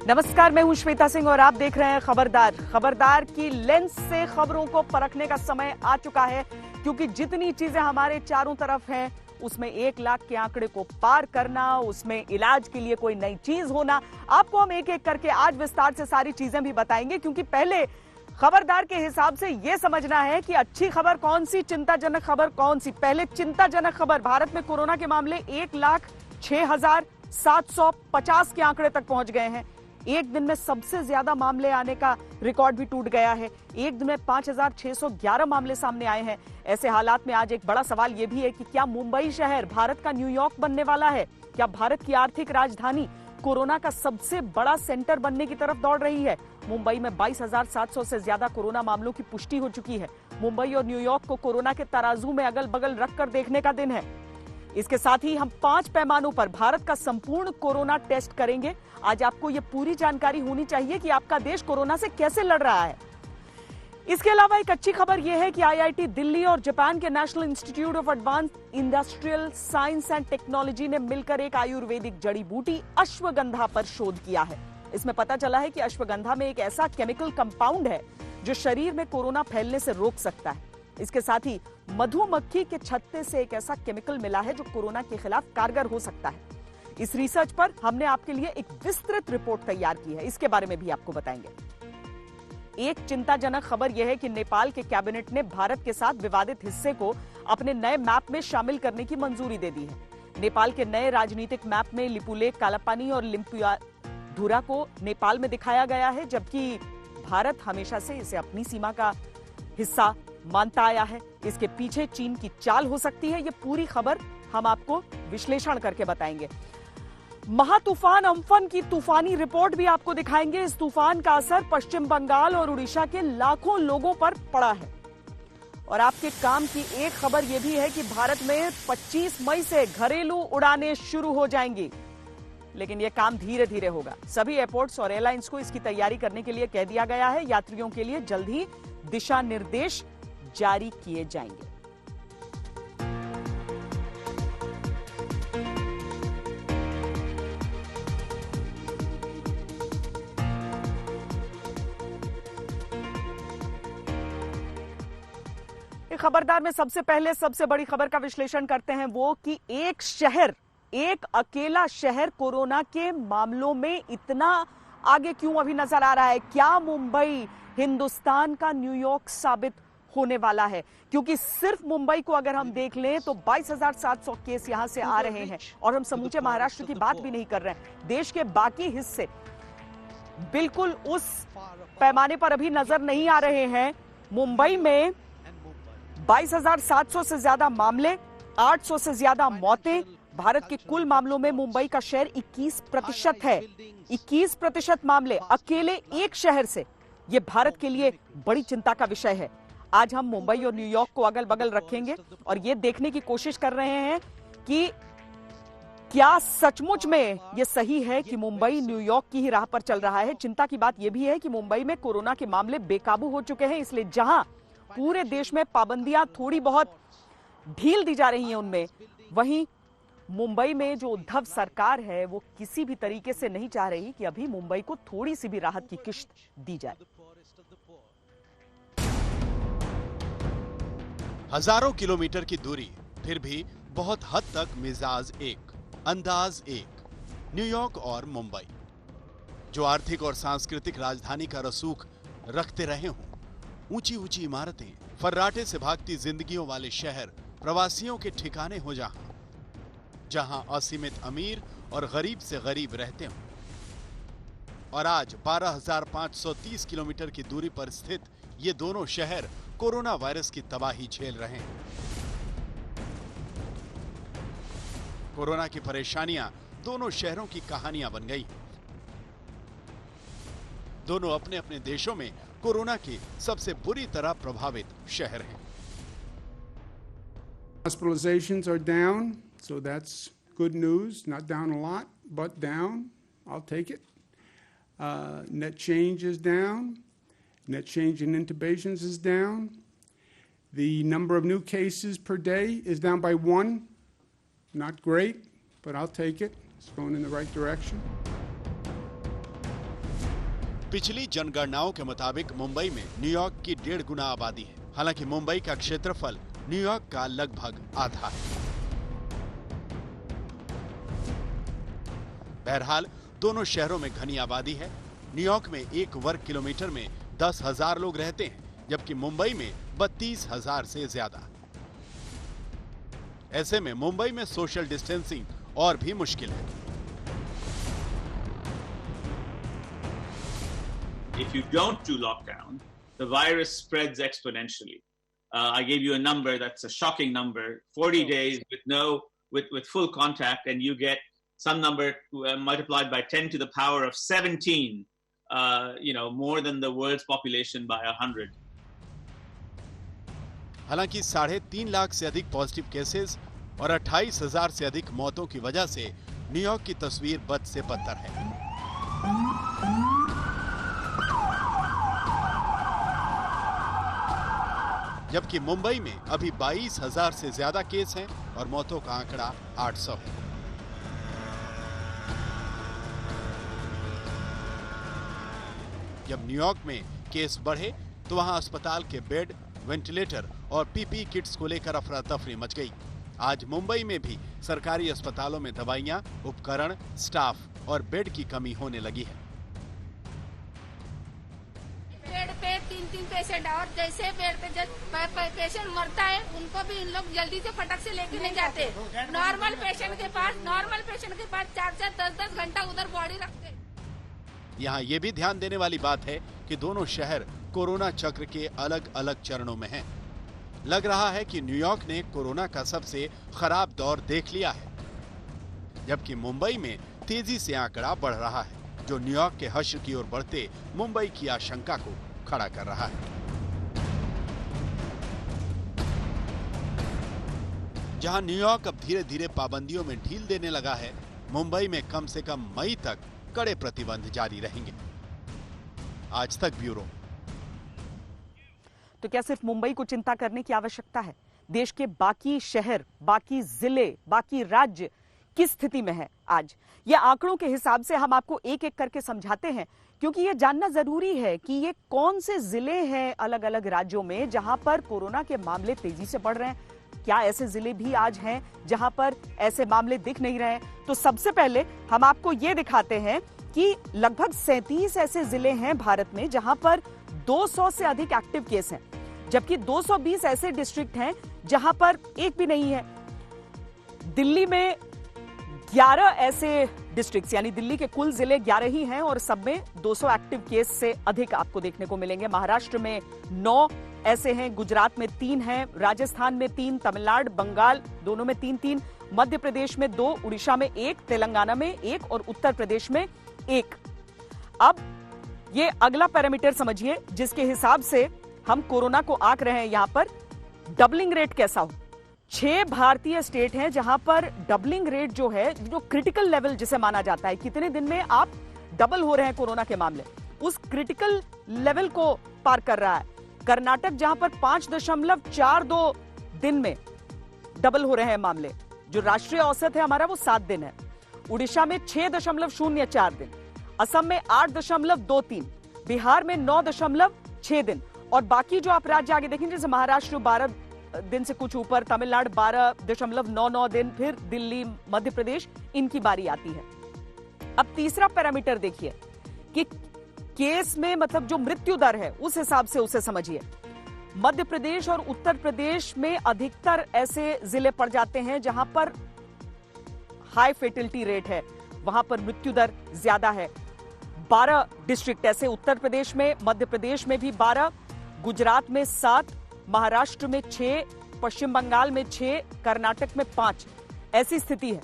नमस्कार, मैं हूं श्वेता सिंह और आप देख रहे हैं खबरदार की लेंस से खबरों को परखने का समय आ चुका है, क्योंकि जितनी चीजें हमारे चारों तरफ हैं उसमें 1 लाख के आंकड़े को पार करना, उसमें इलाज के लिए कोई नई चीज होना, आपको हम एक एक करके आज विस्तार से सारी चीजें भी बताएंगे। क्योंकि पहले खबरदार के हिसाब से यह समझना है कि अच्छी खबर कौन सी, चिंताजनक खबर कौन सी। पहले चिंताजनक खबर, भारत में कोरोना के मामले 1,06,750 के आंकड़े तक पहुंच गए हैं। एक दिन में सबसे ज्यादा मामले आने का रिकॉर्ड भी टूट गया है। एक दिन में 5,611 मामले सामने आए हैं। ऐसे हालात में आज एक बड़ा सवाल यह भी है कि क्या मुंबई शहर भारत का न्यूयॉर्क बनने वाला है? क्या भारत की आर्थिक राजधानी कोरोना का सबसे बड़ा सेंटर बनने की तरफ दौड़ रही है? मुंबई में 22,700 से ज्यादा कोरोना मामलों की पुष्टि हो चुकी है। मुंबई और न्यूयॉर्क को कोरोना के तराजू में अगल बगल रखकर देखने का दिन है। इसके साथ ही हम 5 पैमानों पर भारत का संपूर्ण कोरोना टेस्ट करेंगे। आज आपको यह पूरी जानकारी होनी चाहिए कि आपका देश कोरोना से कैसे लड़ रहा है। इसके अलावा एक अच्छी खबर यह है कि आईआईटी दिल्ली और जापान के national institute of advance industrial science and technology ने मिलकर एक आयुर्वेदिक जड़ी बूटी अश्वगंधा पर शोध किया है। इसमें पता चला है कि अश्वगंधा में एक ऐसा केमिकल कंपाउंड है जो शरीर में कोरोना फैलने से रोक सकता है। इसके साथ ही मधुमक्खी के छत्ते से एक ऐसा केमिकल मिला है जो कोरोना के खिलाफ कारगर हो सकता है। इस रिसर्च पर हमने आपके लिए एक विस्तृत रिपोर्ट तैयार की है, इसके बारे में भी आपको बताएंगे। एक चिंताजनक खबर यह है कि नेपाल के कैबिनेट ने भारत के साथ विवादित हिस्से को अपने नए मैप में शामिल करने की मंजूरी दे दी है। नेपाल के नए राजनीतिक मैप में लिपुलेख, कालापानी और लिम्पुयाधुरा को नेपाल में दिखाया गया है, जबकि भारत हमेशा से इसे अपनी सीमा का हिस्सा मानता आया है। इसके पीछे चीन की चाल हो सकती है। ये पूरी खबर हम आपको विश्लेषण करके बताएंगे। महातूफान अम्फन की तूफानी रिपोर्ट भी आपको दिखाएंगे। इस तूफान का असर पश्चिम बंगाल और उड़ीसा के लाखों लोगों पर पड़ा है। और आपके काम की एक खबर यह भी है कि भारत में 25 मई से घरेलू उड़ानें शुरू हो जाएंगी, लेकिन यह काम धीरे धीरे होगा। सभी एयरपोर्ट्स और एयरलाइंस को इसकी तैयारी करने के लिए कह दिया गया है। यात्रियों के लिए जल्द ही दिशा निर्देश जारी किए जाएंगे। खबरदार में सबसे पहले सबसे बड़ी खबर का विश्लेषण करते हैं, वो कि एक अकेला शहर कोरोना के मामलों में इतना आगे क्यों अभी नजर आ रहा है? क्या मुंबई हिंदुस्तान का न्यूयॉर्क साबित होने वाला है? क्योंकि सिर्फ मुंबई को अगर हम देख लें तो 22,700 केस यहां से आ रहे हैं और हम समूचे महाराष्ट्र की बात भी नहीं कर रहे हैं। देश के बाकी हिस्से बिल्कुल उस पैमाने पर अभी नजर नहीं आ रहे हैं। मुंबई में 22,700 से ज्यादा मामले, 800 से ज्यादा मौतें। भारत के कुल मामलों में मुंबई का शेयर 21% है। 21% मामले अकेले एक शहर से, यह भारत के लिए बड़ी चिंता का विषय है। आज हम मुंबई और न्यूयॉर्क को अगल बगल रखेंगे और यह देखने की कोशिश कर रहे हैं कि क्या सचमुच में यह सही है कि मुंबई न्यूयॉर्क की ही राह पर चल रहा है। चिंता की बात यह भी है कि मुंबई में कोरोना के मामले बेकाबू हो चुके हैं, इसलिए जहां पूरे देश में पाबंदियां थोड़ी बहुत ढील दी जा रही हैं उनमें, वहीं मुंबई में जो उद्धव सरकार है वो किसी भी तरीके से नहीं चाह रही कि अभी मुंबई को थोड़ी सी भी राहत की किश्त दी जाए। हजारों किलोमीटर की दूरी, फिर भी बहुत हद तक मिजाज एक, अंदाज एक। न्यूयॉर्क और मुंबई जो आर्थिक और सांस्कृतिक राजधानी का रसूख रखते रहे हों, ऊंची ऊंची इमारतें, फर्राटे से भागती जिंदगियों वाले शहर प्रवासियों के ठिकाने हो, जहां असीमित अमीर और गरीब से गरीब रहते हों। और आज 12,530 किलोमीटर की दूरी पर स्थित ये दोनों शहर कोरोना वायरस की तबाही झेल रहे हैं। कोरोना की परेशानियां दोनों शहरों की कहानियां बन गई। दोनों अपने अपने देशों में कोरोना की सबसे बुरी तरह प्रभावित शहर हैं। Hospitalizations are down, so that's good news. Not down a lot, but down. I'll take it. Net change is down. Net change in intubations is down. The number of new cases per day is down by 1. Not great, but I'll take it. It's going in the right direction. पिछली जनगणनाओं के मुताबिक मुंबई में New York की 1.5 गुना आबादी है। हालांकि मुंबई का क्षेत्रफल न्यूयॉर्क का लगभग आधा है। बहरहाल दोनों शहरों में घनी आबादी है। न्यूयॉर्क में 1 वर्ग किलोमीटर में 10,000 लोग रहते हैं, जबकि मुंबई में 32,000 से ज्यादा। ऐसे में मुंबई में सोशल डिस्टेंसिंग और भी मुश्किल है। If you don't do lockdown, the virus spreads exponentially. I gave you a number that's a shocking number: 40 days with full contact, and you get some number multiplied by 10 to the power of 17. More than the world's population by 100. हालांकि 3.5 लाख से अधिक positive cases और 28,000 से अधिक मौतों की वजह से न्यूयॉर्क की तस्वीर बद से बदतर है। जबकि मुंबई में अभी 22,000 से ज्यादा केस हैं और मौतों का आंकड़ा 800 है। जब न्यूयॉर्क में केस बढ़े तो वहां अस्पताल के बेड, वेंटिलेटर और पीपीई किट्स को लेकर अफरा तफरी मच गई। आज मुंबई में भी सरकारी अस्पतालों में दवाइयां, उपकरण, स्टाफ और बेड की कमी होने लगी है। बेड पे 3-3 पेशेंट, और जैसे बेड पे पेशेंट मरता है उनको भी इन लोग जल्दी से फटक से लेके नहीं जाते। नॉर्मल पेशेंट के पास 4-4, 10-10 घंटा उधर बॉडी रखते। यहाँ ये भी ध्यान देने वाली बात है कि दोनों शहर कोरोना चक्र के अलग अलग चरणों में हैं। लग रहा है कि न्यूयॉर्क ने कोरोना का सबसे खराब दौर देख लिया है, जबकि मुंबई में तेजी से आंकड़ा बढ़ रहा है, जो न्यूयॉर्क के हश्र की ओर बढ़ते मुंबई की आशंका को खड़ा कर रहा है। जहां न्यूयॉर्क अब धीरे धीरे पाबंदियों में ढील देने लगा है, मुंबई में कम से कम मई तक कड़े प्रतिबंध जारी रहेंगे। आज तक ब्यूरो। तो क्या सिर्फ मुंबई को चिंता करने की आवश्यकता है? देश के बाकी शहर, बाकी जिले, बाकी राज्य किस स्थिति में है आज? ये आंकड़ों के हिसाब से हम आपको एक एक करके समझाते हैं, क्योंकि ये जानना जरूरी है कि ये कौन से जिले हैं अलग अलग राज्यों में जहां पर कोरोना के मामले तेजी से बढ़ रहे हैं। क्या ऐसे जिले भी आज हैं जहां पर ऐसे मामले दिख नहीं रहे? तो सबसे पहले हम आपको ये दिखाते हैं कि लगभग 37 ऐसे जिले हैं भारत में जहां पर 200 से अधिक एक्टिव केस हैं, जबकि 220 ऐसे डिस्ट्रिक्ट हैं जहां पर एक भी नहीं है। दिल्ली में 11 ऐसे डिस्ट्रिक्ट्स, यानी दिल्ली के कुल जिले 11 ही हैं और सब में 200 एक्टिव केस से अधिक आपको देखने को मिलेंगे। महाराष्ट्र में 9 ऐसे हैं, गुजरात में 3 हैं, राजस्थान में 3, तमिलनाडु, बंगाल दोनों में 3-3, मध्य प्रदेश में 2, उड़ीसा में 1, तेलंगाना में 1 और उत्तर प्रदेश में 1। अब ये अगला पैरामीटर समझिए जिसके हिसाब से हम कोरोना को आंक रहे हैं। यहां पर डबलिंग रेट कैसा हो। 6 भारतीय स्टेट हैं जहां पर डबलिंग रेट जो है, जो क्रिटिकल लेवल जिसे माना जाता है, कितने दिन में आप डबल हो रहे हैं कोरोना के मामले, उस क्रिटिकल लेवल को पार कर रहा है। कर्नाटक जहां पर 5.42 दिन में डबल हो रहे हैं मामले, जो राष्ट्रीय औसत है हमारा वो 7 दिन है। उड़ीसा में 6.04 दिन, असम में 8.23, बिहार में 9.6 दिन, और बाकी जो आप राज्य आगे देखेंगे जैसे महाराष्ट्र 12 दिन से कुछ ऊपर, तमिलनाडु 12.99 दिन, फिर दिल्ली, मध्य प्रदेश, इनकी बारी आती है। अब तीसरा पैरामीटर देखिए कि केस में मतलब जो मृत्यु दर है उस हिसाब से उसे समझिए। मध्य प्रदेश और उत्तर प्रदेश में अधिकतर ऐसे जिले पड़ जाते हैं जहां पर हाई फेटिलिटी रेट है, वहां पर मृत्यु दर ज्यादा है। 12 डिस्ट्रिक्ट ऐसे उत्तर प्रदेश में, मध्य प्रदेश में भी 12, गुजरात में 7, महाराष्ट्र में 6, पश्चिम बंगाल में 6, कर्नाटक में 5, ऐसी स्थिति है।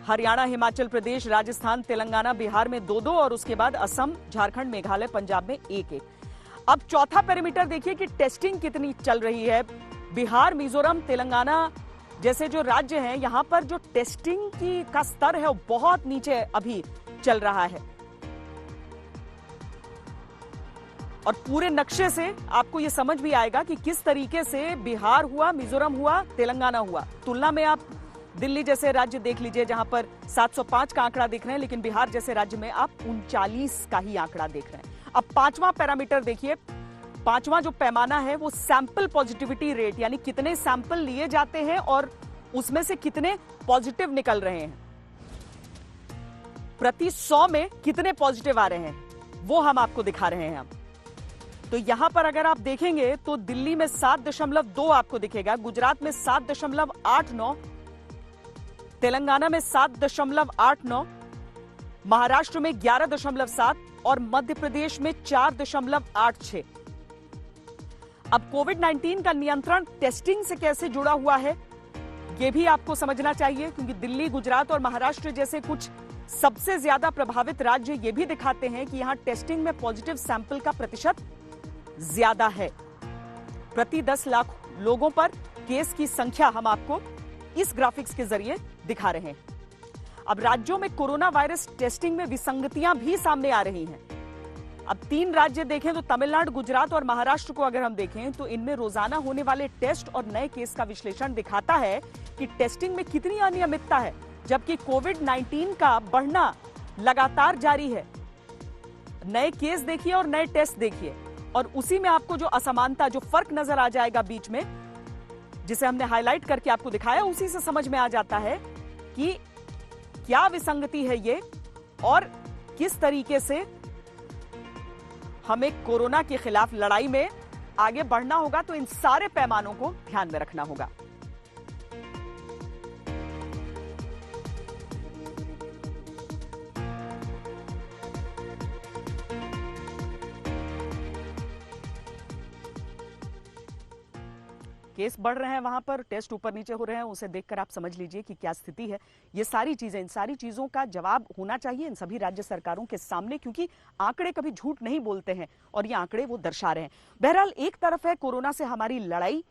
हरियाणा, हिमाचल प्रदेश, राजस्थान, तेलंगाना, बिहार में 2-2 और उसके बाद असम, झारखंड, मेघालय, पंजाब में 1-1। अब चौथा पैरामीटर देखिए कि टेस्टिंग कितनी चल रही है। बिहार, मिजोरम, तेलंगाना जैसे जो राज्य हैं, यहां पर जो टेस्टिंग का स्तर है वो बहुत नीचे अभी चल रहा है। और पूरे नक्शे से आपको यह समझ भी आएगा कि किस तरीके से बिहार हुआ, मिजोरम हुआ, तेलंगाना हुआ। तुलना में आप दिल्ली जैसे राज्य देख लीजिए जहां पर 705 का आंकड़ा देख रहे हैं, लेकिन बिहार जैसे राज्य में आप 39 का ही आंकड़ा देख रहे हैं। अब पांचवा पैरामीटर देखिए, पांचवा जो पैमाना है वो सैंपल पॉजिटिविटी रेट, यानी कितने सैंपल लिए जाते हैं और उसमें से कितने पॉजिटिव निकल रहे हैं, प्रति 100 में कितने पॉजिटिव आ रहे हैं, वो हम आपको दिखा रहे हैं। तो यहां पर अगर आप देखेंगे तो दिल्ली में 7.2 आपको दिखेगा, गुजरात में 7.89, तेलंगाना में 7.89, महाराष्ट्र में 11.7 और मध्य प्रदेश में 4.86। अब कोविड-19 का नियंत्रण टेस्टिंग से कैसे जुड़ा हुआ है यह भी आपको समझना चाहिए, क्योंकि दिल्ली, गुजरात और महाराष्ट्र जैसे कुछ सबसे ज्यादा प्रभावित राज्य ये भी दिखाते हैं कि यहां टेस्टिंग में पॉजिटिव सैंपल का प्रतिशत ज्यादा है। प्रति 10 लाख लोगों पर केस की संख्या हम आपको इस ग्राफिक्स के जरिए दिखा रहे हैं। अब राज्यों में कोरोना वायरस टेस्टिंग में विसंगतियां भी सामने आ रही हैं। अब 3 राज्य देखें तो तमिलनाडु, गुजरात और महाराष्ट्र को अगर हम देखें तो इनमें रोजाना होने वाले टेस्ट और नए केस का विश्लेषण दिखाता है कि टेस्टिंग में कितनी अनियमितता है, जबकि कोविड-19 का बढ़ना लगातार जारी है। नए केस देखिए और नए टेस्ट देखिए, और उसी में आपको जो असमानता, जो फर्क नजर आ जाएगा बीच में, जिसे हमने हाईलाइट करके आपको दिखाया, उसी से समझ में आ जाता है कि क्या विसंगति है ये और किस तरीके से हमें कोरोना के खिलाफ लड़ाई में आगे बढ़ना होगा। तो इन सारे पैमानों को ध्यान में रखना होगा। केस बढ़ रहे हैं, वहां पर टेस्ट ऊपर नीचे हो रहे हैं, उसे देखकर आप समझ लीजिए कि क्या स्थिति है। ये सारी चीजें, इन सारी चीजों का जवाब होना चाहिए इन सभी राज्य सरकारों के सामने, क्योंकि आंकड़े कभी झूठ नहीं बोलते हैं और ये आंकड़े वो दर्शा रहे हैं। बहरहाल एक तरफ है कोरोना से हमारी लड़ाई,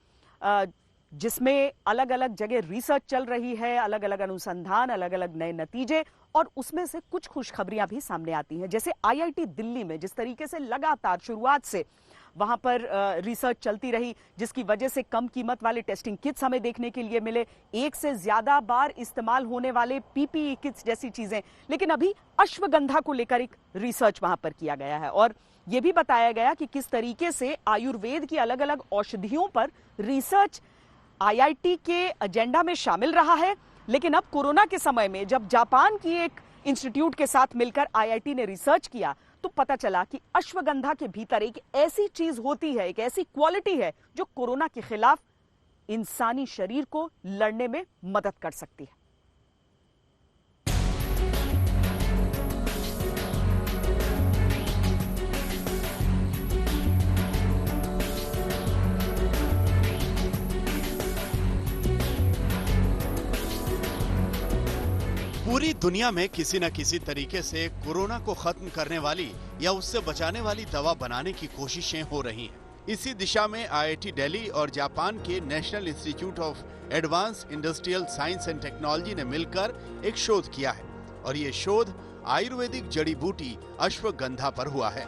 जिसमें अलग अलग जगह रिसर्च चल रही है, अलग अलग अनुसंधान, अलग अलग नए नतीजे, और उसमें से कुछ खुशखबरियां भी सामने आती हैं। जैसे IIT दिल्ली में जिस तरीके से लगातार शुरुआत से वहां पर रिसर्च चलती रही, जिसकी वजह से कम कीमत वाले टेस्टिंग किट्स हमें देखने के लिए मिले, एक से ज्यादा बार इस्तेमाल होने वाले PPE किट्स जैसी चीजें। लेकिन अभी अश्वगंधा को लेकर एक रिसर्च वहां पर किया गया है और यह भी बताया गया कि किस तरीके से आयुर्वेद की अलग अलग औषधियों पर रिसर्च IIT के एजेंडा में शामिल रहा है। लेकिन अब कोरोना के समय में जब जापान की एक इंस्टीट्यूट के साथ मिलकर IIT ने रिसर्च किया, तो पता चला कि अश्वगंधा के भीतर एक ऐसी चीज होती है, एक ऐसी क्वालिटी है जो कोरोना के खिलाफ इंसानी शरीर को लड़ने में मदद कर सकती है। पूरी दुनिया में किसी न किसी तरीके से कोरोना को खत्म करने वाली या उससे बचाने वाली दवा बनाने की कोशिशें हो रही हैं। इसी दिशा में IIT दिल्ली और जापान के national institute of advance industrial science and technology ने मिलकर एक शोध किया है और ये शोध आयुर्वेदिक जड़ी बूटी अश्वगंधा पर हुआ है।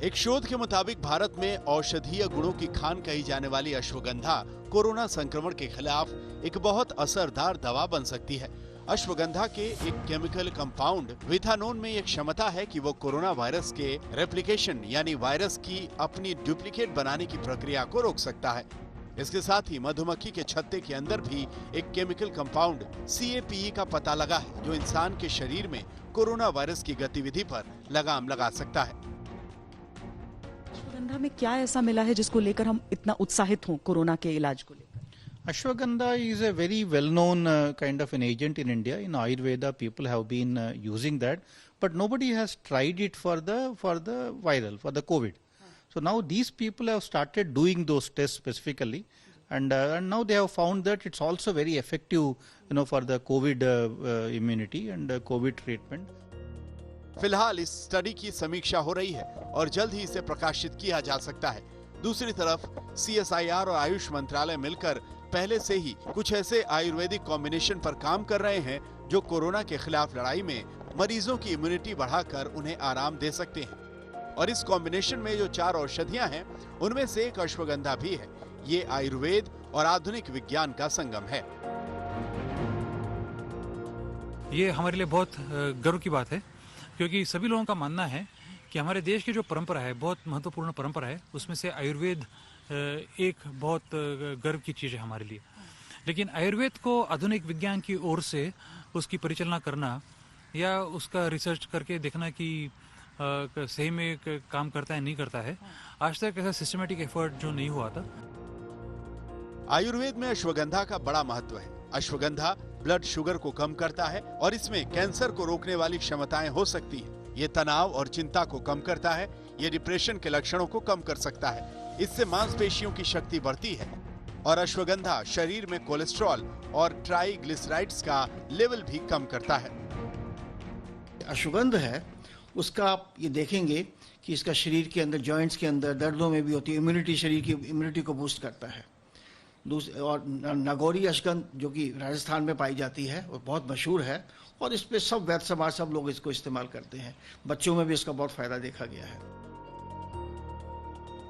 एक शोध के मुताबिक भारत में औषधीय गुणों की खान कही जाने वाली अश्वगंधा कोरोना संक्रमण के खिलाफ एक बहुत असरदार दवा बन सकती है। अश्वगंधा के एक केमिकल कंपाउंड विथानोन में एक क्षमता है कि वो कोरोना वायरस के रेप्लिकेशन यानी वायरस की अपनी डुप्लीकेट बनाने की प्रक्रिया को रोक सकता है। इसके साथ ही मधुमक्खी के छत्ते के अंदर भी एक केमिकल कंपाउंड CAPE का पता लगा है जो इंसान के शरीर में कोरोना वायरस की गतिविधि पर लगाम लगा सकता है। अश्वगंधा में क्या ऐसा मिला है जिसको लेकर हम इतना उत्साहित हों कोरोना के इलाज को लेकर? Ashwagandha is a very well-known kind of an agent in India. In Ayurveda, people have been using that, but nobody has tried it for the viral, for the COVID. So now these people have started doing those tests specifically, and now they have found that it's also very effective, for the COVID immunity and COVID treatment. फिलहाल इस study की समीक्षा हो रही है और जल्द ही इसे प्रकाशित किया जा सकता है। दूसरी तरफ CSIR और आयुष मंत्रालय मिलकर पहले से ही कुछ ऐसे आयुर्वेदिक कॉम्बिनेशन पर काम कर रहे हैं जो कोरोना के खिलाफ लड़ाई में मरीजों की इम्यूनिटी बढ़ाकर उन्हें आराम दे सकते हैं। और इस कॉम्बिनेशन में जो 4 औषधियां हैं उनमें से एक अश्वगंधा भी है। ये आयुर्वेद और आधुनिक विज्ञान का संगम है। ये हमारे लिए बहुत गर्व की बात है, क्योंकि सभी लोगों का मानना है कि हमारे देश की जो परंपरा है, बहुत महत्वपूर्ण परंपरा है, उसमें से आयुर्वेद एक बहुत गर्व की चीज़ है हमारे लिए। लेकिन आयुर्वेद को आधुनिक विज्ञान की ओर से उसकी परिचालना करना या उसका रिसर्च करके देखना कि सही में काम करता है नहीं करता है, आज तक ऐसा सिस्टमेटिक एफर्ट जो नहीं हुआ था। आयुर्वेद में अश्वगंधा का बड़ा महत्व है। अश्वगंधा ब्लड शुगर को कम करता है और इसमें कैंसर को रोकने वाली क्षमताएं हो सकती हैं। ये तनाव और चिंता को कम करता है। ये डिप्रेशन के लक्षणों को कम कर सकता है। इससे मांसपेशियों की शक्ति बढ़ती है और अश्वगंधा शरीर में कोलेस्ट्रॉल और ट्राइग्लिसराइड्स का लेवल भी कम करता है। अश्वगंध है उसका आप ये देखेंगे कि इसका शरीर के अंदर, जॉइंट्स के अंदर दर्दों में भी होती है, इम्यूनिटी, शरीर की इम्यूनिटी को बूस्ट करता है। और नागौरी अश्वगंध जो कि राजस्थान में पाई जाती है और बहुत मशहूर है, और इस पे सब वैद्य समाज, सब लोग इसको इस्तेमाल करते हैं। बच्चों में भी इसका बहुत फायदा देखा गया है।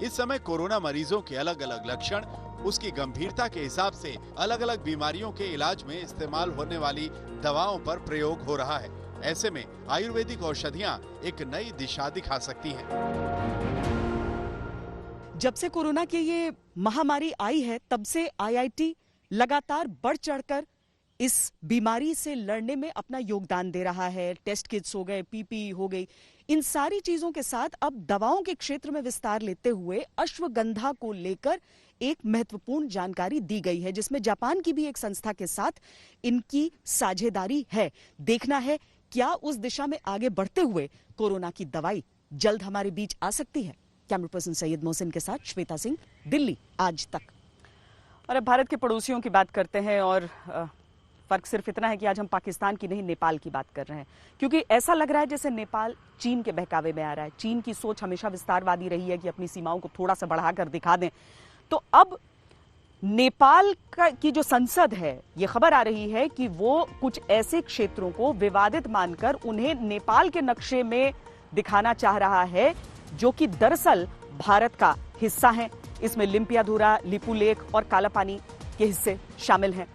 इस समय कोरोना मरीजों के अलग अलग लक्षण उसकी गंभीरता के हिसाब से अलग अलग बीमारियों के इलाज में इस्तेमाल होने वाली दवाओं पर प्रयोग हो रहा है। ऐसे में आयुर्वेदिक औषधियां एक नई दिशा दिखा सकती हैं। जब से कोरोना की ये महामारी आई है, तब से आईआईटी लगातार बढ़ चढ़कर इस बीमारी से लड़ने में अपना योगदान दे रहा है। टेस्ट किट्स हो गए, पीपीई हो गई, इन सारी चीजों के साथ अब दवाओं के क्षेत्र में विस्तार लेते हुए अश्वगंधा को लेकर एक महत्वपूर्ण जानकारी दी गई है, जिसमें जापान की भी एक संस्था के साथ इनकी साझेदारी है। देखना है क्या उस दिशा में आगे बढ़ते हुए कोरोना की दवाई जल्द हमारे बीच आ सकती है। कैमरा पर्सन सैयद मोहसिन के साथ श्वेता सिंह, दिल्ली आज तक। और अब भारत के पड़ोसियों की बात करते हैं, और फर्क सिर्फ इतना है कि आज हम पाकिस्तान की नहीं, नेपाल की बात कर रहे हैं, क्योंकि ऐसा लग रहा है जैसे नेपाल चीन के बहकावे में आ रहा है। चीन की सोच हमेशा विस्तारवादी रही है कि अपनी सीमाओं को थोड़ा सा बढ़ाकर दिखा दें। तो अब नेपाल की जो संसद है, ये खबर आ रही है कि वो कुछ ऐसे क्षेत्रों को विवादित मानकर उन्हें नेपाल के नक्शे में दिखाना चाह रहा है जो कि दरअसल भारत का हिस्सा है। इसमें लिम्पियाधुरा, लिपुलेख और कालापानी के हिस्से शामिल हैं।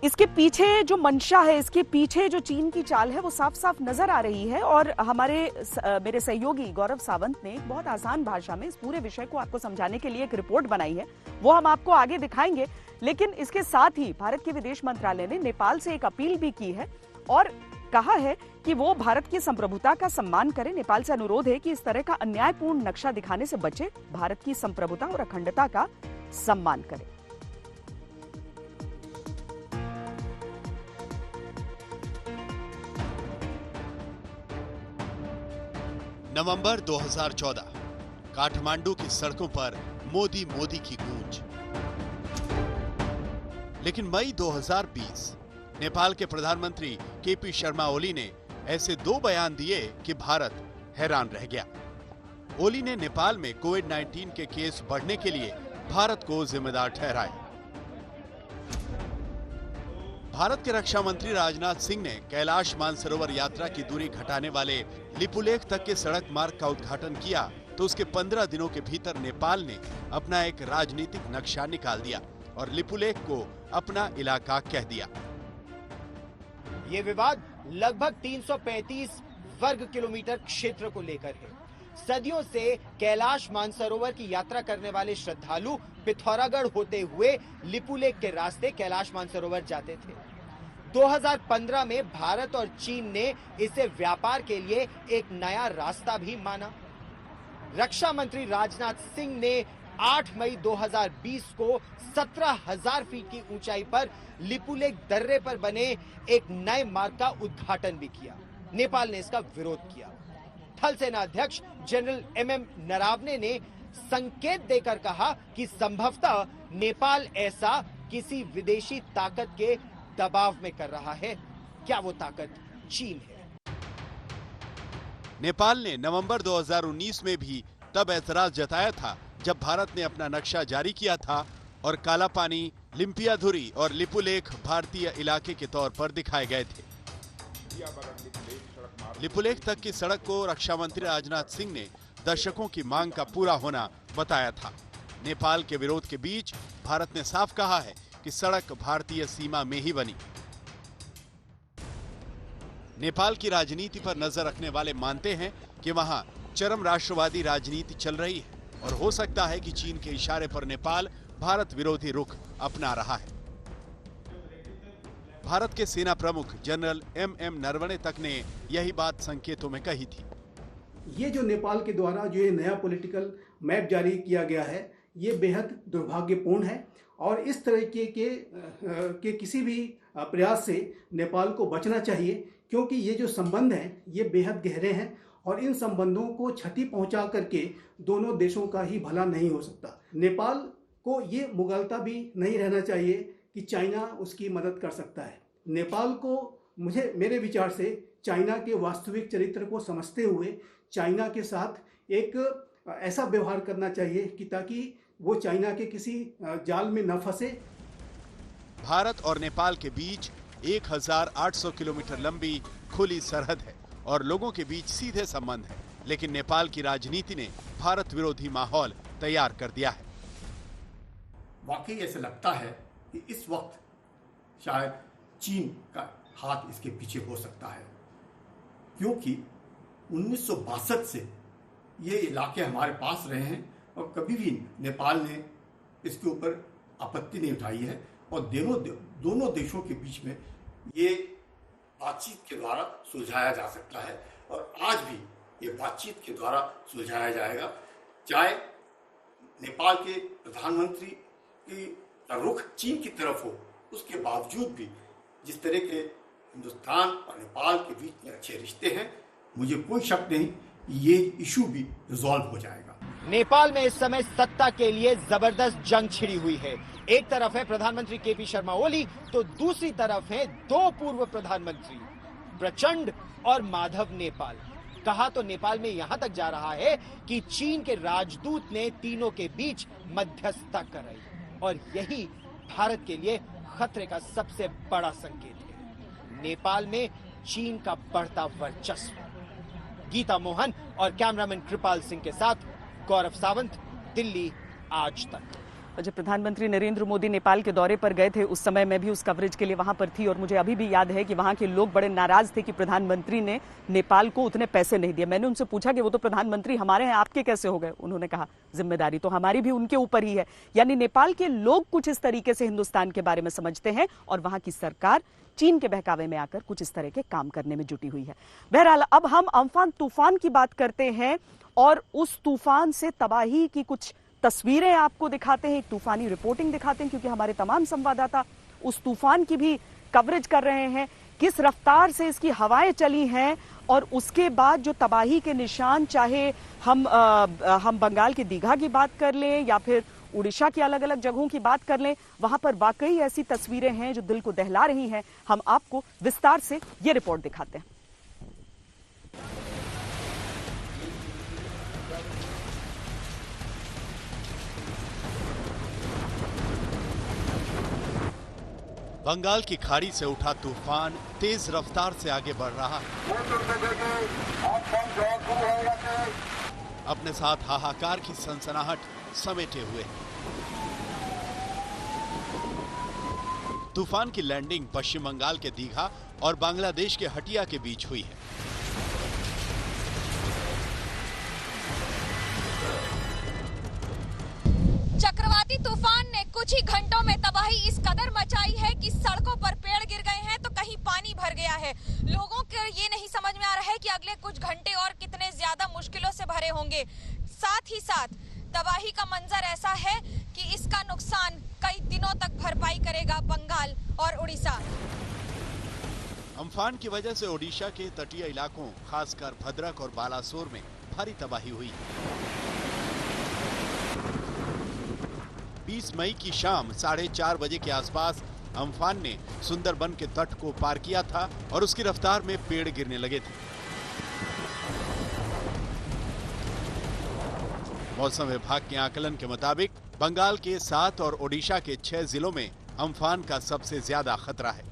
इसके पीछे जो मंशा है, इसके पीछे जो चीन की चाल है, वो साफ साफ नजर आ रही है। और मेरे सहयोगी गौरव सावंत ने एक बहुत आसान भाषा में इस पूरे विषय को आपको समझाने के लिए एक रिपोर्ट बनाई है, वो हम आपको आगे दिखाएंगे। लेकिन इसके साथ ही भारत के विदेश मंत्रालय ने नेपाल से एक अपील भी की है और कहा है कि वो भारत की संप्रभुता का सम्मान करे। नेपाल से अनुरोध है कि इस तरह का अन्यायपूर्ण नक्शा दिखाने से बचे, भारत की संप्रभुता और अखंडता का सम्मान करे। नवंबर 2014, काठमांडू की सड़कों पर मोदी मोदी की गूंज। लेकिन मई 2020, नेपाल के प्रधानमंत्री केपी शर्मा ओली ने ऐसे 2 बयान दिए कि भारत हैरान रह गया। ओली ने नेपाल में कोविड-19 के केस बढ़ने के लिए भारत को जिम्मेदार ठहराया। भारत के रक्षा मंत्री राजनाथ सिंह ने कैलाश मानसरोवर यात्रा की दूरी घटाने वाले लिपुलेख तक के सड़क मार्ग का उद्घाटन किया तो उसके 15 दिनों के भीतर नेपाल ने अपना एक राजनीतिक नक्शा निकाल दिया और लिपुलेख को अपना इलाका कह दिया। ये विवाद लगभग 335 वर्ग किलोमीटर क्षेत्र को लेकर है। सदियों से कैलाश मानसरोवर की यात्रा करने वाले श्रद्धालु पिथौरागढ़ होते हुए लिपुलेख के रास्ते कैलाश मानसरोवर जाते थे। 2015 में भारत और चीन ने इसे व्यापार के लिए एक नया रास्ता भी माना। रक्षा मंत्री राजनाथ सिंह ने 8 मई 2020 को 17,000 फीट की ऊंचाई पर लिपुलेख दर्रे पर बने एक नए मार्ग का उद्घाटन भी किया। नेपाल ने इसका विरोध किया। थल सेना अध्यक्ष जनरल MM नरावने ने संकेत देकर कहा कि संभवतः नेपाल ऐसा किसी विदेशी ताकत के दबाव में कर रहा है। क्या वो ताकत चीन है? नेपाल ने नवंबर 2019 में भी तब ऐतराज जताया था जब भारत ने अपना नक्शा जारी किया था और कालापानी, लिम्पियाधुरी और लिपुलेख भारतीय इलाके के तौर पर दिखाए गए थे। लिपुलेख तक की सड़क को रक्षा मंत्री राजनाथ सिंह ने दशकों की मांग का पूरा होना बताया था। नेपाल के विरोध के बीच भारत ने साफ कहा है कि सड़क भारतीय सीमा में ही बनी। नेपाल की राजनीति पर नजर रखने वाले मानते हैं कि वहां चरम राष्ट्रवादी राजनीति चल रही है और हो सकता है कि चीन के इशारे पर नेपाल भारत विरोधी रुख अपना रहा है। भारत के सेना प्रमुख जनरल एम नरवणे तक ने यही बात संकेतों में कही थी। ये जो नेपाल के द्वारा जो ये नया पॉलिटिकल मैप जारी किया गया है, ये बेहद दुर्भाग्यपूर्ण है और इस तरीके के किसी भी प्रयास से नेपाल को बचना चाहिए, क्योंकि ये जो संबंध हैं ये बेहद गहरे हैं और इन संबंधों को क्षति पहुंचा करके दोनों देशों का ही भला नहीं हो सकता। नेपाल को ये मुगलता भी नहीं रहना चाहिए कि चाइना उसकी मदद कर सकता है। नेपाल को मेरे विचार से चाइना के वास्तविक चरित्र को समझते हुए चाइना के साथ एक ऐसा व्यवहार करना चाहिए कि ताकि वो चाइना के किसी जाल में न फंसे। भारत और नेपाल के बीच 1800 किलोमीटर लंबी खुली सरहद है और लोगों के बीच सीधे संबंध है, लेकिन नेपाल की राजनीति ने भारत विरोधी माहौल तैयार कर दिया है। वाकई ऐसा लगता है कि इस वक्त शायद चीन का हाथ इसके पीछे हो सकता है, क्योंकि 1962 से ये इलाके हमारे पास रहे हैं और कभी भी नेपाल ने इसके ऊपर आपत्ति नहीं उठाई है और दोनों देशों के बीच में ये बातचीत के द्वारा सुलझाया जा सकता है और आज भी ये बातचीत के द्वारा सुलझाया जाएगा। चाहे नेपाल के प्रधानमंत्री की रुख चीन की तरफ हो, उसके बावजूद भी जिस तरह के हिंदुस्तान और नेपाल के बीच में अच्छे रिश्ते हैं, मुझे कोई शक नहीं ये इशू भी रिजॉल्व हो जाएगा। नेपाल में इस समय सत्ता के लिए जबरदस्त जंग छिड़ी हुई है। एक तरफ है प्रधानमंत्री केपी शर्मा ओली, तो दूसरी तरफ है दो पूर्व प्रधानमंत्री प्रचंड और माधव नेपाल। कहा तो नेपाल में यहां तक जा रहा है कि चीन के राजदूत ने तीनों के बीच मध्यस्थता कराई और यही भारत के लिए खतरे का सबसे बड़ा संकेत है। नेपाल में चीन का बढ़ता वर्चस्व। गीता मोहन और कैमरामैन कृपाल सिंह के साथ गौरव सावंत, दिल्ली आज तक। जब प्रधानमंत्री नरेंद्र मोदी नेपाल के दौरे पर गए थे उस समय मैं भी उस कवरेज के लिए वहां पर थी और मुझे अभी भी याद है कि वहां के लोग बड़े नाराज थे कि प्रधानमंत्री ने नेपाल को उतने पैसे नहीं दिए। मैंने उनसे पूछा कि वो तो प्रधानमंत्री हमारे हैं, आपके कैसे हो गए? उन्होंने कहा जिम्मेदारी तो हमारी भी उनके ऊपर ही है। यानी नेपाल के लोग कुछ इस तरीके से हिंदुस्तान के बारे में समझते हैं और वहां की सरकार चीन के बहकावे में आकर कुछ इस तरह के काम करने में जुटी हुई है। बहरहाल अब हम अम्फान तूफान की बात करते हैं और उस तूफान से तबाही की कुछ तस्वीरें आपको दिखाते हैं, एक तूफानी रिपोर्टिंग दिखाते हैं, क्योंकि हमारे तमाम संवाददाता उस तूफान की भी कवरेज कर रहे हैं। किस रफ्तार से इसकी हवाएं चली हैं और उसके बाद जो तबाही के निशान, चाहे हम बंगाल के दीघा की बात कर लें या फिर उड़ीसा की अलग अलग जगहों की बात कर लें, वहां पर वाकई ऐसी तस्वीरें हैं जो दिल को दहला रही हैं। हम आपको विस्तार से ये रिपोर्ट दिखाते हैं। बंगाल की खाड़ी से उठा तूफान तेज रफ्तार से आगे बढ़ रहा है। अपने साथ हाहाकार की सनसनाहट समेटे हुए। तूफान की लैंडिंग पश्चिम बंगाल के दीघा और बांग्लादेश के हटिया के बीच हुई है। चक्रवाती तूफान ने कुछ ही घंटों में तबाही इस कदर मचाई है कि सड़कों पर पेड़ गिर गए हैं तो कहीं पानी भर गया है। लोगों को ये नहीं समझ में आ रहा है कि अगले कुछ घंटे और कितने ज्यादा मुश्किलों से भरे होंगे। साथ ही साथ तबाही का मंजर ऐसा है कि इसका नुकसान कई दिनों तक भरपाई करेगा बंगाल और उड़ीसा। अम्फान की वजह से ओडिशा के तटीय इलाकों खासकर भद्रक और बालासोर में भारी तबाही हुई। 20 मई की शाम 4:30 बजे के आसपास अम्फान ने सुंदरबन के तट को पार किया था और उसकी रफ्तार में पेड़ गिरने लगे थे। मौसम विभाग के आकलन के मुताबिक बंगाल के 7 और ओडिशा के 6 जिलों में अम्फान का सबसे ज्यादा खतरा है।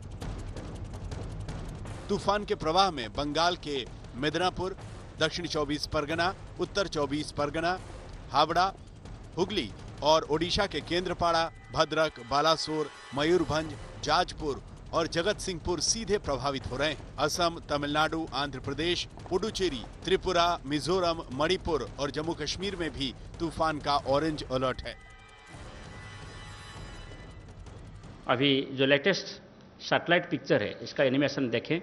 तूफान के प्रवाह में बंगाल के मिदनापुर, दक्षिण 24 परगना, उत्तर 24 परगना, हावड़ा, हुगली और ओडिशा के केंद्रपाड़ा, भद्रक, बालासोर, मयूरभंज, जाजपुर और जगत सिंहपुर सीधे प्रभावित हो रहे हैं। असम, तमिलनाडु, आंध्र प्रदेश, पुडुचेरी, त्रिपुरा, मिजोरम, मणिपुर और जम्मू कश्मीर में भी तूफान का ऑरेंज अलर्ट है। अभी जो लेटेस्ट सैटेलाइट पिक्चर है, इसका एनिमेशन देखें।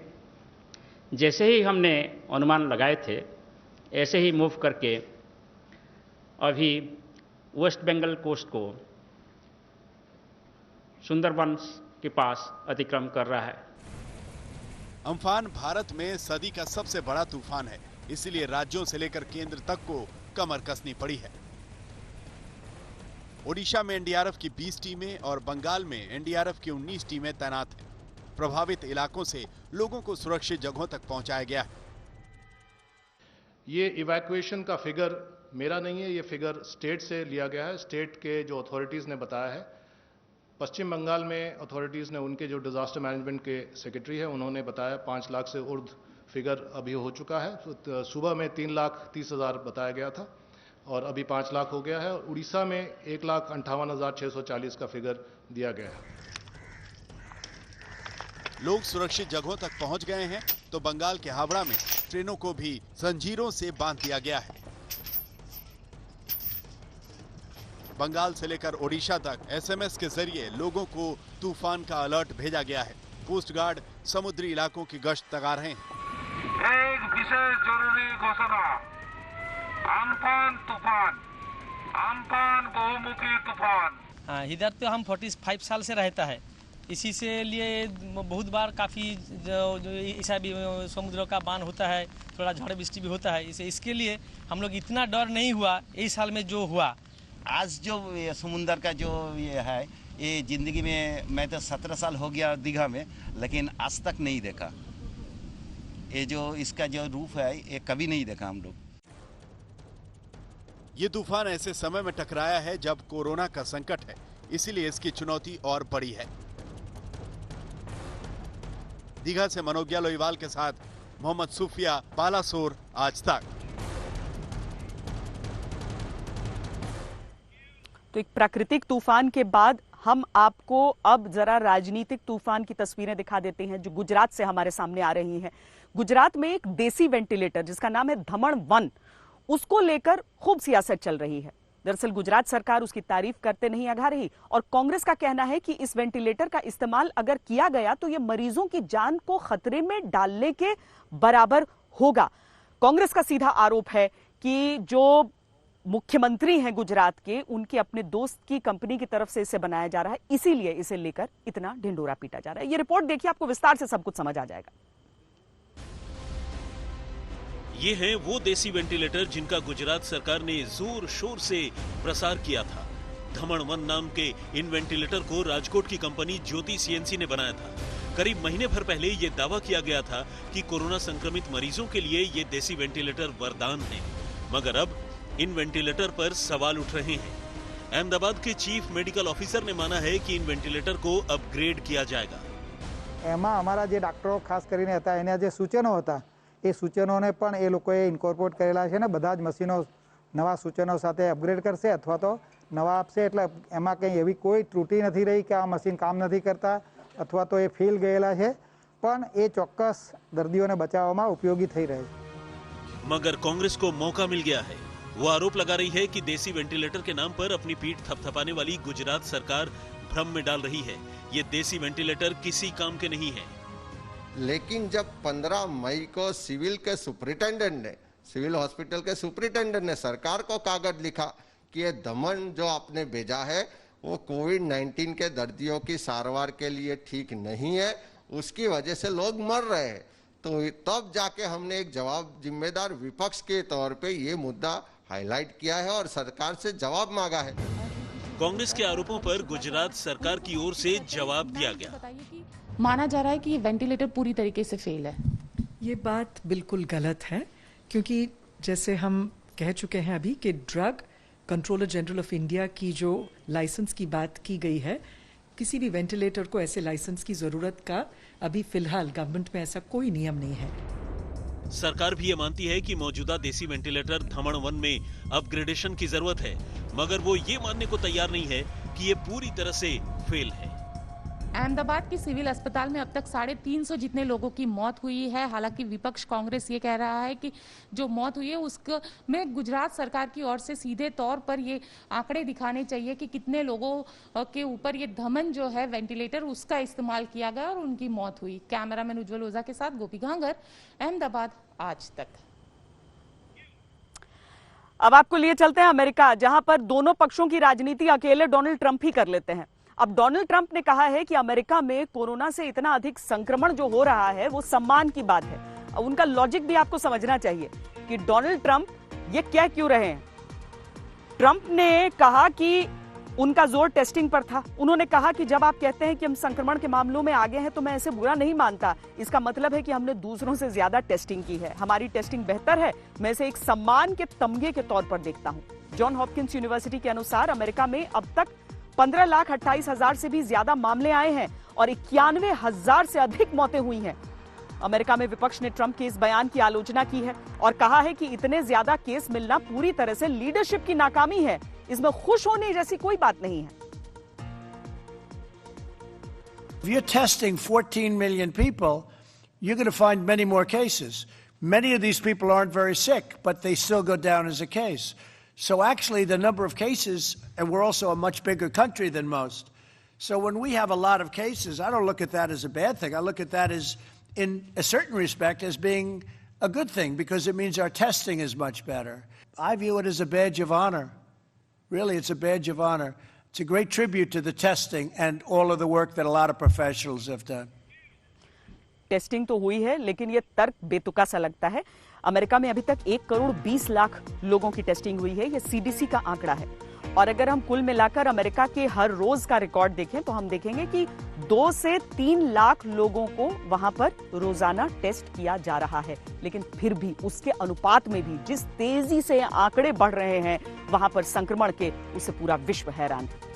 जैसे ही हमने अनुमान लगाए थे, ऐसे ही मूव करके अभी वेस्ट बंगाल कोस्ट को सुंदरबंस के पास अतिक्रमण कर रहा है। अम्फान भारत में सदी का सबसे बड़ा तूफान है, इसलिए राज्यों से लेकर केंद्र तक को कमर कसनी पड़ी है। ओडिशा में एनडीआरएफ की 20 टीमें और बंगाल में एनडीआरएफ की 19 टीमें तैनात हैं। प्रभावित इलाकों से लोगों को सुरक्षित जगहों तक पहुंचाया गया है। ये इवैक्यूएशन का फिगर मेरा नहीं है, ये फिगर स्टेट से लिया गया है। स्टेट के जो अथॉरिटीज़ ने बताया है। पश्चिम बंगाल में अथॉरिटीज़ ने, उनके जो डिजास्टर मैनेजमेंट के सेक्रेटरी है, उन्होंने बताया 5 लाख से उर्ध फिगर अभी हो चुका है। तो सुबह में 3,30,000 बताया गया था और अभी 5 लाख हो गया है। और उड़ीसा में 1,58,640 का फिगर दिया गया है। लोग सुरक्षित जगहों तक पहुंच गए हैं तो बंगाल के हावड़ा में ट्रेनों को भी जंजीरों से बांध दिया गया है। बंगाल से लेकर ओडिशा तक एसएमएस के जरिए लोगों को तूफान का अलर्ट भेजा गया है। कोस्ट गार्ड समुद्री इलाकों की गश्त लगा रहे हैं। एक विशेष जरूरी घोषणा, अम्फान तूफान, अम्फान बहुमुखी तूफान। इधर तो हम 45 साल से रहता है, इसी से लिए बहुत बार काफ़ी ऐसा भी समुद्र का बान होता है, थोड़ा झड़ वृष्टि भी होता है। इसके लिए हम लोग इतना डर नहीं हुआ इस साल में जो हुआ। आज जो समुंदर का जो ये है, ये जिंदगी में मैं तो 17 साल हो गया दीघा में, लेकिन आज तक नहीं देखा। ये जो इसका जो रूप है, ये कभी नहीं देखा हम लोग। ये तूफान ऐसे समय में टकराया है जब कोरोना का संकट है, इसीलिए इसकी चुनौती और बड़ी है। दीघा से मनोज्ञा लोईवाल के साथ मोहम्मद सूफिया, बालासोर, आज तक। तो एक प्राकृतिक तूफान के बाद हम आपको अब जरा राजनीतिक तूफान की तस्वीरें दिखा देते हैं जो गुजरात से हमारे सामने आ रही हैं। गुजरात में एक देसी वेंटिलेटर जिसका नाम है धमण-1, उसको लेकर खूब सियासत चल रही है। दरअसल गुजरात सरकार उसकी तारीफ करते नहीं अघा रही और कांग्रेस का कहना है कि इस वेंटिलेटर का इस्तेमाल अगर किया गया तो यह मरीजों की जान को खतरे में डालने के बराबर होगा। कांग्रेस का सीधा आरोप है कि जो मुख्यमंत्री हैं गुजरात के, उनके अपने दोस्त की कंपनी की तरफ से इसे बनाया जा रहा है, इसीलिए इसे लेकर इतना ढिंढोरा पीटा जा रहा है। ये रिपोर्ट देखिए, आपको विस्तार से सब कुछ समझ आ जाएगा। ये हैं वो देसी वेंटिलेटर जिनका गुजरात सरकार ने जोर शोर से प्रसार किया था। धमण-1 नाम के इन वेंटिलेटर को राजकोट की कंपनी ज्योति सीएनसी ने बनाया था। करीब महीने भर पहले ये दावा किया गया था कि कोरोना संक्रमित मरीजों के लिए ये देसी वेंटिलेटर वरदान है, मगर अब इन वेंटिलेटर पर सवाल उठ रहे हैं। अहमदाबाद के चीफ मेडिकल ऑफिसर ने माना है कि इन वेंटिलेटर को अपग्रेड किया जाएगा। એમાં અમારા જે ડોક્ટરો ખાસ કરીને હતા, એના જે સૂચનો હતા, એ સૂચનોને પણ એ લોકોએ ઇન્કોર્પોરેટ કરેલા છે ને બધા જ મશીનો નવા સૂચનો સાથે અપગ્રેડ કરશે અથવા તો નવા આપશે। એટલે એમાં કંઈ એવી કોઈ ત્રુટિ નથી રહી કે આ મશીન કામ નથી કરતા અથવા તો એ ફેલ ગયેલા છે, પણ એ ચોક્કસ દર્દીઓને બચાવવામાં ઉપયોગી થઈ રહે છે। मगर कांग्रेस को मौका मिल गया है। वो आरोप लगा रही है कि देसी वेंटिलेटर के नाम पर अपनी पीठ थपथपाने वाली गुजरात सरकार भ्रम में डाल रही है। ये देसी वेंटिलेटर किसी काम के नहीं है। लेकिन जब 15 मई को सिविल हॉस्पिटल के सुपरिटेंडेंट ने सरकार को कागज लिखा कि ये धमन जो आपने भेजा है वो कोविड-19 के दर्दियों की सारवार के लिए ठीक नहीं है, उसकी वजह से लोग मर रहे हैं, तो तब जाके हमने एक जवाब जिम्मेदार विपक्ष के तौर पे ये मुद्दा हाईलाइट किया है और सरकार से जवाब मांगा है। कांग्रेस के आरोपों पर गुजरात सरकार की ओर से जवाब दिया गया। माना जा रहा है कि ये वेंटिलेटर पूरी तरीके से फेल है। ये बात बिल्कुल गलत है, क्योंकि जैसे हम कह चुके हैं अभी कि drug controller general of India की जो लाइसेंस की बात की गई है, किसी भी वेंटिलेटर को ऐसे लाइसेंस की ज़रूरत का अभी फ़िलहाल गवर्नमेंट में ऐसा कोई नियम नहीं है। सरकार भी ये मानती है कि मौजूदा देसी वेंटिलेटर धमन 1 में अपग्रेडेशन की जरूरत है, मगर वो ये मानने को तैयार नहीं है कि ये पूरी तरह से फेल है। अहमदाबाद की सिविल अस्पताल में अब तक 350 जितने लोगों की मौत हुई है। हालांकि विपक्ष कांग्रेस ये कह रहा है कि जो मौत हुई है उसमें गुजरात सरकार की ओर से सीधे तौर पर ये आंकड़े दिखाने चाहिए कि कितने लोगों के ऊपर ये धमन जो है वेंटिलेटर उसका इस्तेमाल किया गया और उनकी मौत हुई। कैमरामैन उज्जवल ओझा के साथ गोपी घांगर, अहमदाबाद, आज तक। अब आपको लिए चलते हैं अमेरिका, जहां पर दोनों पक्षों की राजनीति अकेले डोनाल्ड ट्रंप ही कर लेते हैं। अब डोनाल्ड ट्रंप ने कहा है कि अमेरिका में कोरोना से इतना अधिक संक्रमण जो हो रहा है वो सम्मान की बात है। अब उनका लॉजिक भी आपको समझना चाहिए कि डोनाल्ड ट्रंप ये कह क्यों रहे हैं। ट्रंप ने कहा कि उनका जोर टेस्टिंग पर था। उन्होंने कहा कि जब आप कहते हैं कि हम संक्रमण के मामलों में आगे हैं तो मैं ऐसे बुरा नहीं मानता। इसका मतलब है कि हमने दूसरों से ज्यादा टेस्टिंग की है, हमारी टेस्टिंग बेहतर है। मैं इसे एक सम्मान के तमगे के तौर पर देखता हूं। जॉन हॉपकिंस यूनिवर्सिटी के अनुसार अमेरिका में अब तक 15,28,000 से भी ज्यादा मामले आए हैं और 91,000 से अधिक मौतें हुई हैं। अमेरिका में विपक्ष ने ट्रंप के इस बयान की आलोचना की है और कहा है कि इतने ज्यादा केस मिलना पूरी तरह से लीडरशिप की नाकामी है। इसमें खुश होने जैसी कोई बात नहीं है। If you're testing 14 million people, you're going to find many more cases. Many of these people aren't very sick, but they still go down as a case. So actually the number of cases, and we're also a much bigger country than most. So when we have a lot of cases, I don't look at that as a bad thing. I look at that as, in a certain respect, as being a good thing because it means our testing is much better. I view it as a badge of honor. Really, it's a badge of honor. It's a great tribute to the testing and all of the work that a lot of professionals have done. Testing तो हुई है, लेकिन ये तर्क बेतुका सा लगता है। America में अभी तक 1,20,00,000 लोगों की टेस्टिंग हुई है, ये सीडीसी का आंकड़ा है। और अगर हम कुल मिलाकर अमेरिका के हर रोज का रिकॉर्ड देखें तो हम देखेंगे कि 2 से 3 लाख लोगों को वहां पर रोजाना टेस्ट किया जा रहा है। लेकिन फिर भी उसके अनुपात में भी जिस तेजी से आंकड़े बढ़ रहे हैं वहां पर संक्रमण के, उससे पूरा विश्व हैरान है।